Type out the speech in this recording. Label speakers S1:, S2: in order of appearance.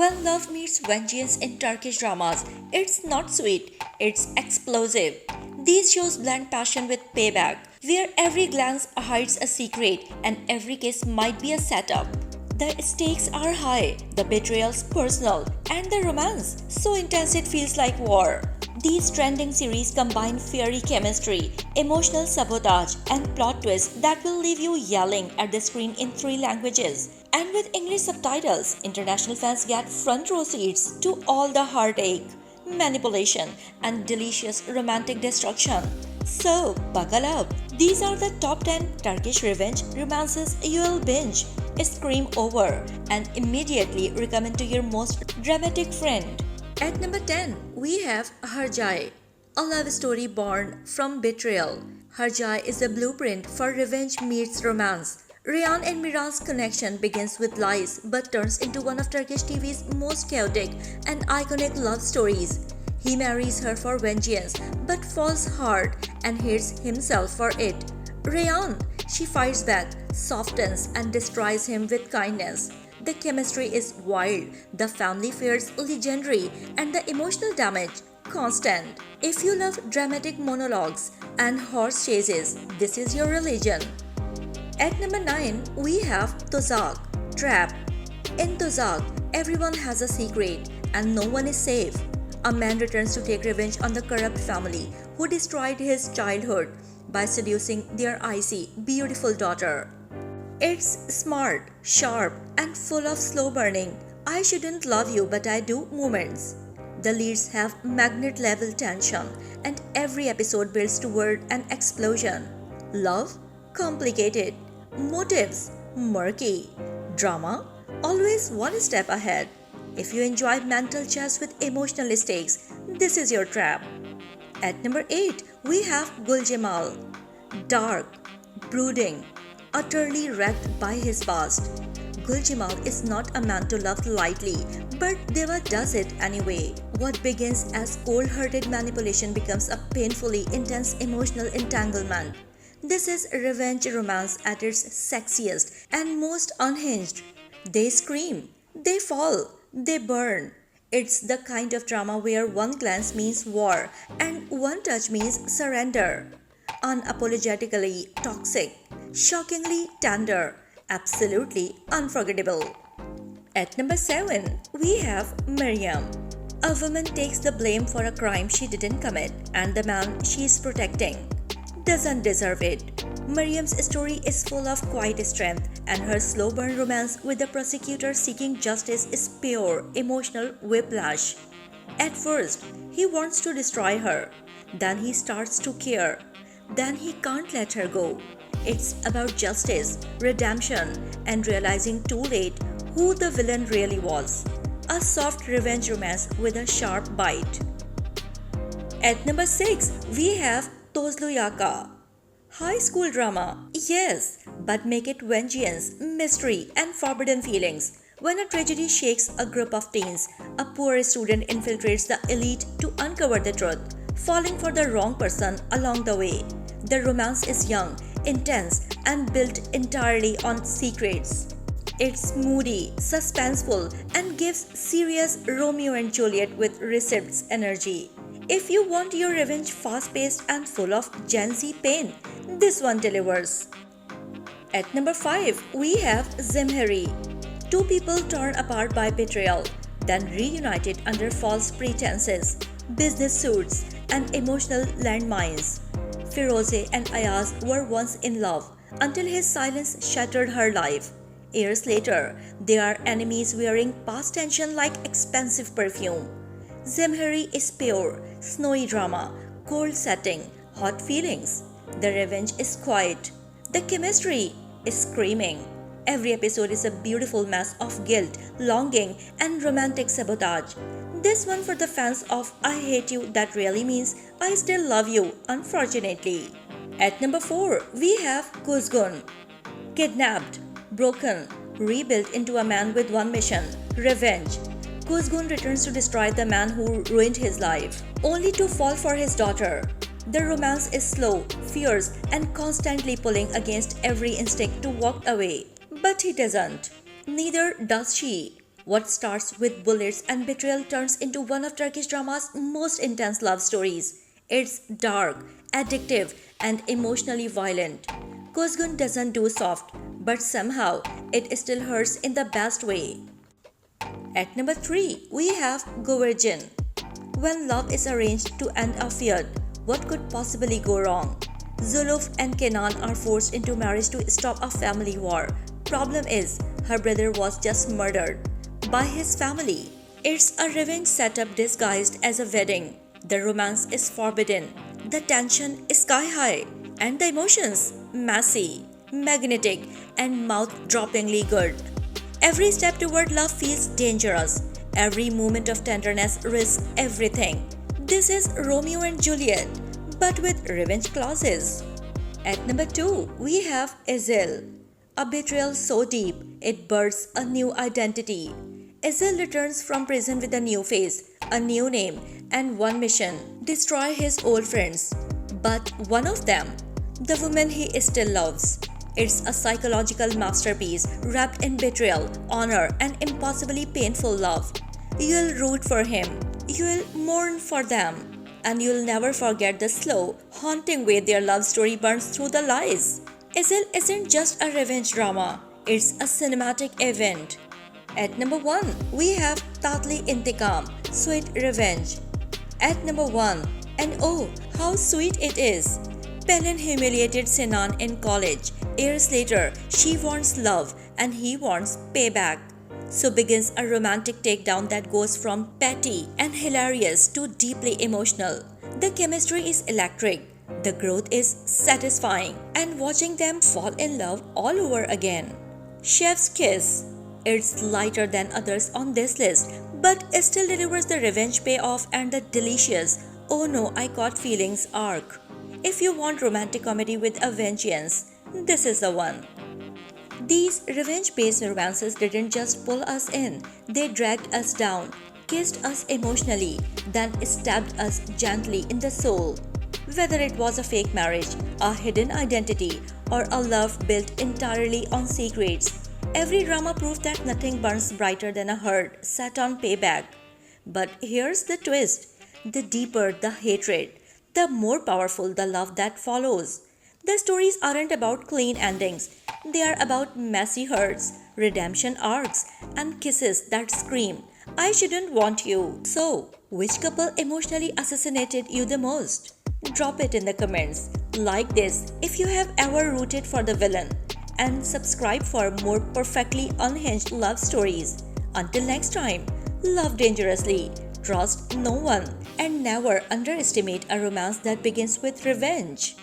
S1: When love meets vengeance in Turkish dramas, it's not sweet, it's explosive. These shows blend passion with payback, where every glance hides a secret and every kiss might be a setup. The stakes are high, the betrayals personal, and the romance so intense it feels like war. These trending series combine fiery chemistry, emotional sabotage, and plot twists that will leave you yelling at the screen in three languages. And with English subtitles, international fans get front row seats to all the heartache, manipulation, and delicious romantic destruction. So, buckle up. These are the top 10 Turkish revenge romances you'll binge, scream over, and immediately recommend to your most dramatic friend. At number 10, we have Harjai, a love story born from betrayal. Harjai is a blueprint for revenge meets romance. Reyhan and Mira's connection begins with lies but turns into one of Turkish TV's most chaotic and iconic love stories. He marries her for vengeance but falls hard and hates himself for it. Reyhan, she fights back, softens and destroys him with kindness. The chemistry is wild, the family fears legendary, and the emotional damage constant. If you love dramatic monologues and horse chases, this is your religion. At number 9, we have Tuzak, Trap. In Tuzak, everyone has a secret and no one is safe. A man returns to take revenge on the corrupt family who destroyed his childhood by seducing their icy, beautiful daughter. It's smart, sharp, and full of slow burning, I shouldn't love you but I do moments. The leads have magnet level tension, and every episode builds toward an explosion. Love? Complicated. Motives? Murky. Drama? Always one step ahead. If you enjoy mental chess with emotional stakes, this is your trap. At number 8, we have Guljimal. Dark, brooding, utterly wrecked by his past. Guljimal is not a man to love lightly, but Deva does it anyway. What begins as cold-hearted manipulation becomes a painfully intense emotional entanglement. This is revenge romance at its sexiest and most unhinged. They scream, they fall, they burn. It's the kind of drama where one glance means war and one touch means surrender. Unapologetically toxic, shockingly tender, absolutely unforgettable. At number 7, we have Miriam. A woman takes the blame for a crime she didn't commit, and the man she is protecting doesn't deserve it. Miriam's story is full of quiet strength, and her slow burn romance with the prosecutor seeking justice is pure emotional whiplash. At first, he wants to destroy her. Then he starts to care. Then he can't let her go. It's about justice, redemption, and realizing too late who the villain really was. A soft revenge romance with a sharp bite. At number 6, we have Tozluyaka. High school drama, yes, but make it vengeance, mystery, and forbidden feelings. When a tragedy shakes a group of teens, a poor student infiltrates the elite to uncover the truth, falling for the wrong person along the way. The romance is young, intense, and built entirely on secrets. It's moody, suspenseful, and gives serious Romeo and Juliet with receipts energy. If you want your revenge fast-paced and full of Gen Z pain, this one delivers. At number 5, we have Zimhari. Two people torn apart by betrayal, then reunited under false pretenses, business suits, and emotional landmines. Firoze and Ayaz were once in love until his silence shattered her life. Years later, they are enemies wearing past tension like expensive perfume. Zimhari is pure, snowy drama, cold setting, hot feelings. The revenge is quiet. The chemistry is screaming. Every episode is a beautiful mess of guilt, longing, and romantic sabotage. This one for the fans of I hate you that really means I still love you, unfortunately. At number 4, we have Kusun. Kidnapped, broken, rebuilt into a man with one mission, revenge. Kusun returns to destroy the man who ruined his life, only to fall for his daughter. The romance is slow, fierce, and constantly pulling against every instinct to walk away. But he doesn't. Neither does she. What starts with bullets and betrayal turns into one of Turkish drama's most intense love stories. It's dark, addictive, and emotionally violent. Kuzgun doesn't do soft, but somehow it still hurts in the best way. At number 3, we have Gojin. When love is arranged to end a feud, what could possibly go wrong? Zuluf and Kenan are forced into marriage to stop a family war. Problem is, her brother was just murdered by his family. It's a revenge setup disguised as a wedding. The romance is forbidden. The tension is sky high. And the emotions, messy, magnetic, and mouth-droppingly good. Every step toward love feels dangerous. Every moment of tenderness risks everything. This is Romeo and Juliet, but with revenge clauses. At number 2, we have Ezil. A betrayal so deep, it births a new identity. Ezil returns from prison with a new face, a new name, and one mission: destroy his old friends. But one of them, the woman he still loves. It's a psychological masterpiece wrapped in betrayal, honor, and impossibly painful love. You'll root for him, you'll mourn for them, and you'll never forget the slow, haunting way their love story burns through the lies. Ezil isn't just a revenge drama, it's a cinematic event. At number 1, we have Tatli Intikam, Sweet Revenge. At number 1, and oh, how sweet it is! Pelin humiliated Sinan in college. Years later, she wants love and he wants payback. So begins a romantic takedown that goes from petty and hilarious to deeply emotional. The chemistry is electric, the growth is satisfying, and watching them fall in love all over again. Chef's Kiss. It's lighter than others on this list, but it still delivers the revenge payoff and the delicious "oh no, I caught feelings" arc. If you want romantic comedy with a vengeance, this is the one. These revenge-based romances didn't just pull us in, they dragged us down, kissed us emotionally, then stabbed us gently in the soul. Whether it was a fake marriage, a hidden identity, or a love built entirely on secrets, every drama proved that nothing burns brighter than a heart set on payback. But here's the twist: the deeper the hatred, the more powerful the love that follows. The stories aren't about clean endings, they are about messy hurts, redemption arcs, and kisses that scream, "I shouldn't want you." So, which couple emotionally assassinated you the most? Drop it in the comments. Like this if you have ever rooted for the villain, and subscribe for more perfectly unhinged love stories. Until next time, love dangerously, trust no one, and never underestimate a romance that begins with revenge.